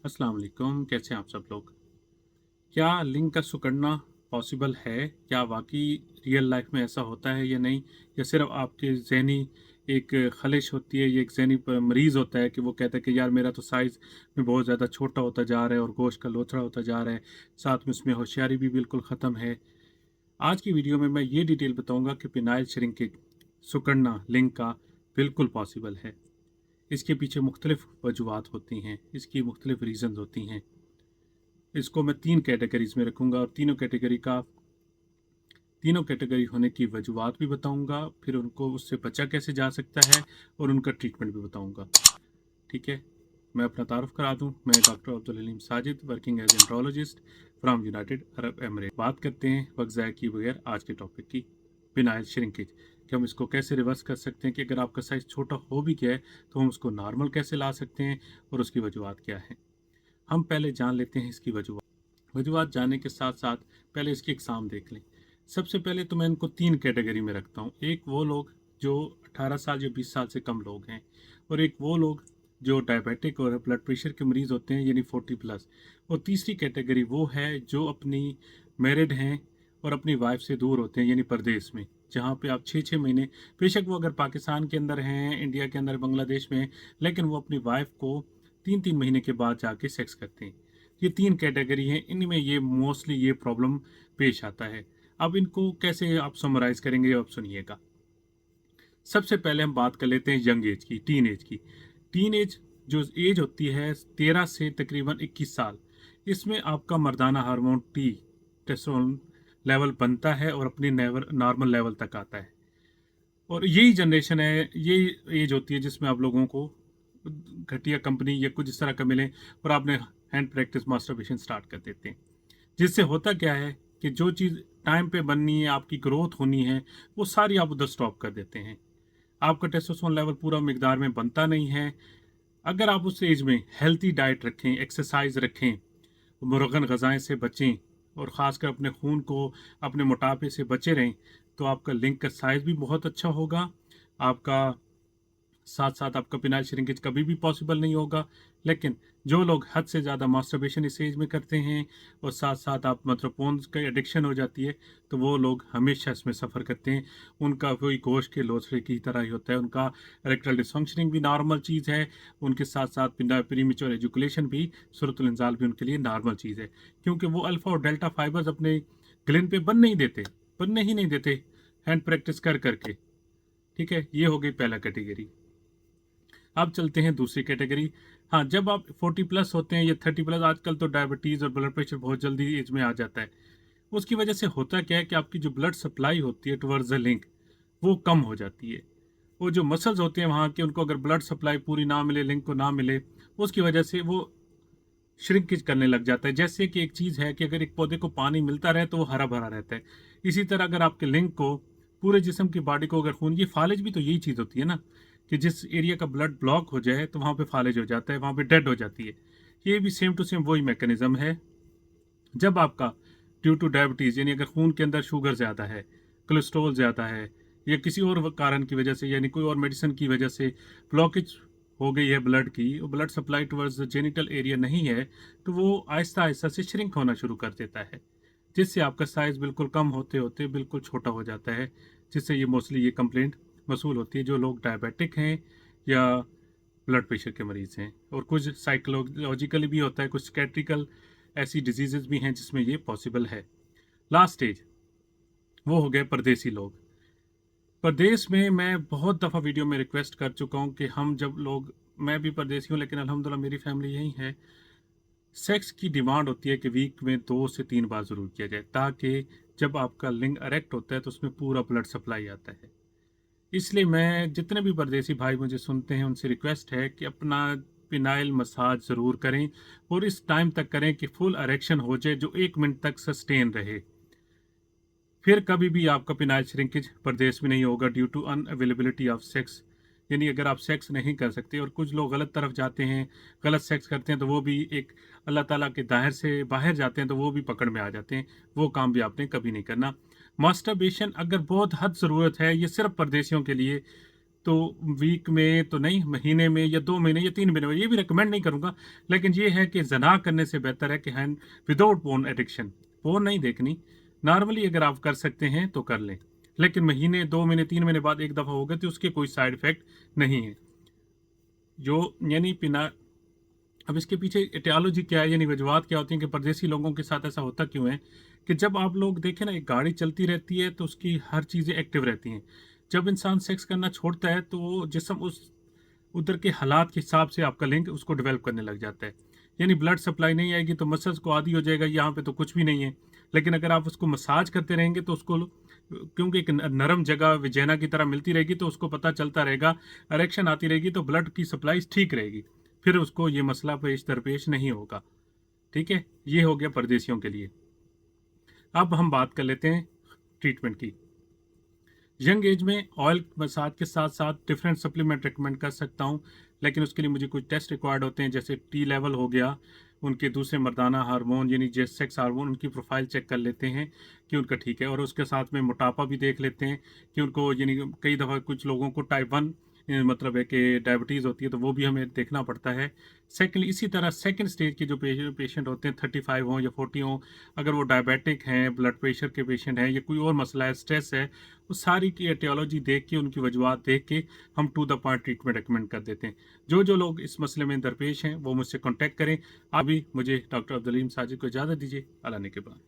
अस्सलाम वालेकुम, कैसे हैं आप सब लोग। क्या लिंग का सिकुड़ना पॉसिबल है? क्या वाकई रियल लाइफ में ऐसा होता है या नहीं, या सिर्फ आपके ज़हनी एक खलिश होती है, ये एक ज़हनी मरीज़ होता है कि वो कहता है कि यार मेरा तो साइज़ में बहुत ज़्यादा छोटा होता जा रहा है और गोश्त का लोथड़ा होता जा रहा है, साथ में उसमें होशियारी भी बिल्कुल ख़त्म है। आज की वीडियो में मैं ये डिटेल बताऊंगा कि पिनाइल श्रिंकेज सिकुड़ना लिंग का बिल्कुल पॉसिबल है। इसके पीछे मुख्तलिफ वजूहत होती हैं, इसकी मुख्तलिफ रीज़न्स होती हैं। इसको मैं 3 कैटेगरीज़ में रखूँगा और तीनों कैटेगरी होने की वजूहत भी बताऊँगा, फिर उनको उससे बचा कैसे जा सकता है और उनका ट्रीटमेंट भी बताऊँगा। ठीक है? मैं अपना तारुफ़ करा दूँ, मैं doctor Abdul Halim Sajid, working as andrologist from United Arab Emirate. बात करते हैं वक्त ज़ाया किए बगैर आज के टॉपिक की, पिनाइल श्रिंकेज, कि हम इसको कैसे रिवर्स कर सकते हैं, कि अगर आपका साइज़ छोटा हो भी गया है, तो हम उसको नॉर्मल कैसे ला सकते हैं और उसकी वजूहत क्या हैं। हम पहले जान लेते हैं इसकी वजूहत जानने के साथ साथ पहले इसकी एग्ज़ाम देख लें। सबसे पहले तो मैं इनको 3 कैटेगरी में रखता हूँ। एक वो लोग जो 18 साल या 20 साल से कम लोग हैं, और एक वो लोग जो डायबिटिक और ब्लड प्रेशर के मरीज़ होते हैं यानी 40 प्लस, और तीसरी कैटेगरी वो है जो अपनी मैरिड हैं और अपनी वाइफ से दूर होते हैं यानी परदेश में, जहाँ पे आप 6-6 महीने, बेशक वो अगर पाकिस्तान के अंदर हैं, इंडिया के अंदर, बांग्लादेश में हैं, लेकिन वो अपनी वाइफ को 3-3 महीने के बाद जाके सेक्स करते हैं। ये 3 कैटेगरी हैं, इनमें ये मोस्टली ये प्रॉब्लम पेश आता है। अब इनको कैसे आप समराइज़ करेंगे, आप सुनिएगा। सबसे पहले हम बात कर लेते हैं यंग एज की, टीन एज की। टीन एज जो एज होती है 13 से तकरीबन 21 साल, इसमें आपका मर्दाना हार्मोन टेस्टोस्टेरोन लेवल बनता है और अपनी नॉर्मल लेवल तक आता है। और यही जनरेशन है, यही एज होती है जिसमें आप लोगों को घटिया कंपनी या कुछ इस तरह का मिले और आपने हैंड प्रैक्टिस मास्टरबेशन स्टार्ट कर देते हैं। जिससे होता क्या है कि जो चीज़ टाइम पे बननी है, आपकी ग्रोथ होनी है, वो सारी आप उधर स्टॉप कर देते हैं। आपका टेस्टोस्टेरोन लेवल पूरा मिकदार में बनता नहीं है। अगर आप उस एज में हेल्थी डाइट रखें, एक्सरसाइज रखें, मुरगन ग़ज़ाएँ से बचें और ख़ासकर अपने खून को, अपने मोटापे से बचे रहें, तो आपका लिंग का साइज़ भी बहुत अच्छा होगा। आपका साथ साथ आपका पिनाइल श्रिंकेज कभी भी पॉसिबल नहीं होगा। लेकिन जो लोग हद से ज़्यादा मास्टरबेशन इस एज में करते हैं और साथ साथ आप मतलब फ़ोन्स का एडिक्शन हो जाती है, तो वो लोग हमेशा इसमें सफ़र करते हैं। उनका वही गोश्त के लोथड़े की तरह ही होता है, उनका इरेक्टाइल डिसफंक्शनिंग भी नॉर्मल चीज़ है, उनके साथ साथ प्रीमेच्योर एजुकुलेशन भी, सूरतुल इंज़ाल भी उनके लिए नॉर्मल चीज़ है, क्योंकि वो अल्फ़ा और डेल्टा फाइबर्स अपने ग्लैंड पे बनने ही नहीं देते हैंड प्रैक्टिस कर करके। ठीक है, ये हो गई पहला कैटेगरी। अब चलते हैं दूसरी कैटेगरी। हाँ, जब आप 40 प्लस होते हैं या 30 प्लस, आजकल तो डायबिटीज़ और ब्लड प्रेशर बहुत जल्दी एज में आ जाता है। उसकी वजह से होता क्या है कि आपकी जो ब्लड सप्लाई होती है टुवर्ड्स द लिंक, वो कम हो जाती है। वो जो मसल्स होते हैं वहाँ के, उनको अगर ब्लड सप्लाई पूरी ना मिले, लिंक को ना मिले, उसकी वजह से वो श्रिंकेज करने लग जाता है। जैसे कि एक चीज़ है कि अगर एक पौधे को पानी मिलता रहे तो वो हरा-भरा रहता है। इसी तरह अगर आपके लिंक को, पूरे जिस्म की बॉडी को अगर खून, ये फालिज भी तो यही चीज़ होती है ना, कि जिस एरिया का ब्लड ब्लॉक हो जाए तो वहाँ पे फालिज हो जाता है, वहाँ पे डेड हो जाती है। ये भी सेम टू सेम वही मैकेनिज़्म है। जब आपका ड्यू टू डायबिटीज़ यानी अगर खून के अंदर शुगर ज़्यादा है, कोलेस्ट्रॉल ज़्यादा है, या किसी और कारण की वजह से यानी कोई और मेडिसिन की वजह से ब्लॉकेज हो गई है ब्लड की, और blood supply towards the genital area नहीं है, तो वो आहिस्ता-आहिस्ता से श्रिंक होना शुरू कर देता है, जिससे आपका साइज़ बिल्कुल कम होते-होते बिल्कुल छोटा हो जाता है, जिससे ये मोस्टली ये कंप्लेंट मसूल होती है जो लोग डायबिटिक हैं या ब्लड प्रेशर के मरीज़ हैं। और कुछ साइकोलॉजिकली भी होता है, कुछ साइकियाट्रिकल ऐसी डिजीज़ेज़ भी हैं जिसमें ये पॉसिबल है। लास्ट स्टेज वो हो गए परदेसी लोग। परदेश में मैं बहुत दफ़ा वीडियो में रिक्वेस्ट कर चुका हूँ कि हम जब लोग, मैं भी परदेसी हूँ लेकिन अल्हम्दुलिल्लाह मेरी फैमिली यहीं है। सेक्स की डिमांड होती है कि वीक में 2 से 3 बार ज़रूर किया जाए, ताकि जब आपका लिंग इरेक्ट होता है तो उसमें पूरा ब्लड सप्लाई आता है। इसलिए मैं, जितने भी परदेसी भाई मुझे सुनते हैं, उनसे रिक्वेस्ट है कि अपना पिनाइल मसाज ज़रूर करें, और इस टाइम तक करें कि फुल इरेक्शन हो जाए, जो 1 मिनट तक सस्टेन रहे। फिर कभी भी आपका पिनाइल श्रिंकेज प्रदेश में नहीं होगा due to unavailability of sex. यानी अगर आप सेक्स नहीं कर सकते, और कुछ लोग गलत तरफ जाते हैं, गलत सेक्स करते हैं, तो वो भी एक अल्लाह ताला के दाहिर से बाहर जाते हैं, तो वो भी पकड़ में आ जाते हैं। वो काम भी आपने कभी नहीं करना। मास्टरबेशन अगर बहुत हद ज़रूरत है, ये सिर्फ परदेशियों के लिए तो वीक में तो नहीं, महीने में या 2 महीने या 3 महीने में, ये भी रिकमेंड नहीं करूँगा। लेकिन ये है कि ज़ना करने से बेहतर है कि hand without porn addiction, porn नहीं देखनी, नॉर्मली अगर आप कर सकते हैं तो कर लें। लेकिन महीने, 2 महीने, 3 महीने बाद एक दफ़ा हो गए तो उसके कोई साइड इफ़ेक्ट नहीं है। जो यानी पिना अब इसके पीछे एटियोलॉजी क्या है, यानी वजूहत क्या होती हैं कि परदेसी लोगों के साथ ऐसा होता क्यों है कि जब आप लोग देखें ना, एक गाड़ी चलती रहती है तो उसकी हर चीज़ें एक्टिव रहती हैं। जब इंसान सेक्स करना छोड़ता है तो वो जिस्म उस उधर के हालात के हिसाब से आपका लिंक उसको डेवलप करने लग जाता है। यानी ब्लड सप्लाई नहीं आएगी तो मसल्स को आदी हो जाएगा, यहाँ पे तो कुछ भी नहीं है। लेकिन अगर आप उसको मसाज करते रहेंगे तो उसको, क्योंकि एक नरम जगह विजेना की तरह मिलती रहेगी तो उसको पता चलता रहेगा, इरेक्शन आती रहेगी तो ब्लड की सप्लाई ठीक रहेगी, फिर उसको ये मसला पेश दरपेश नहीं होगा। ठीक है, ये हो गया परदेशियों के लिए। अब हम बात कर लेते हैं ट्रीटमेंट की। यंग एज में ऑयल मसाज के साथ साथ डिफरेंट सप्लीमेंट रिकमेंड कर सकता हूँ, लेकिन उसके लिए मुझे कुछ टेस्ट रिक्वायर्ड होते हैं, जैसे टी लेवल हो गया, उनके दूसरे मर्दाना हार्मोन यानी जे सेक्स हार्मोन, उनकी प्रोफाइल चेक कर लेते हैं कि उनका ठीक है, और उसके साथ में मोटापा भी देख लेते हैं कि उनको, यानी कई दफ़ा कुछ लोगों को टाइप 1 मतलब है कि डायबिटीज़ होती है, तो वो भी हमें देखना पड़ता है। सेकेंड, इसी तरह सेकेंड स्टेज के जो पेशेंट होते हैं, 35 हों या 40 हों, अगर वो डायबिटिक हैं, ब्लड प्रेशर के पेशेंट हैं, या कोई और मसला है, स्ट्रेस है, वो सारी की एटियोलॉजी देख के, उनकी वजूहत देख के हम to the point treatment recommend कर देते हैं। जो जो लोग इस मसले में दरपेश हैं वो मुझसे कॉन्टैक्ट करें। अभी मुझे डॉक्टर अब्दुल हलीम साजिद को इजाज़त दीजिए। अल्लाह ने के बाद।